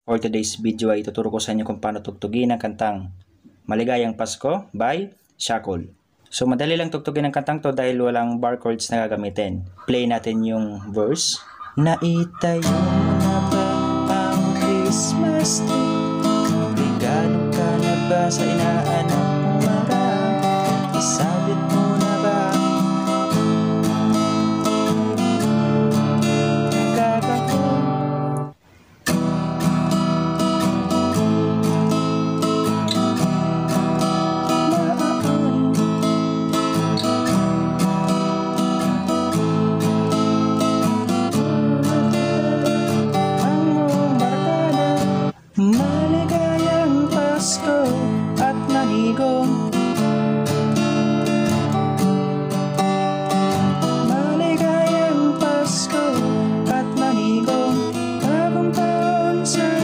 For today's video ay ituturo ko sa inyo kung paano tugtugin ang kantang Maligayang Pasko by Shackle. So madali lang tugtugin ang kantang to dahil walang bar chords na gagamitin. Play natin yung verse. Naitayo mo na ba ang Christmas tree? Regalo ka na ba sa ina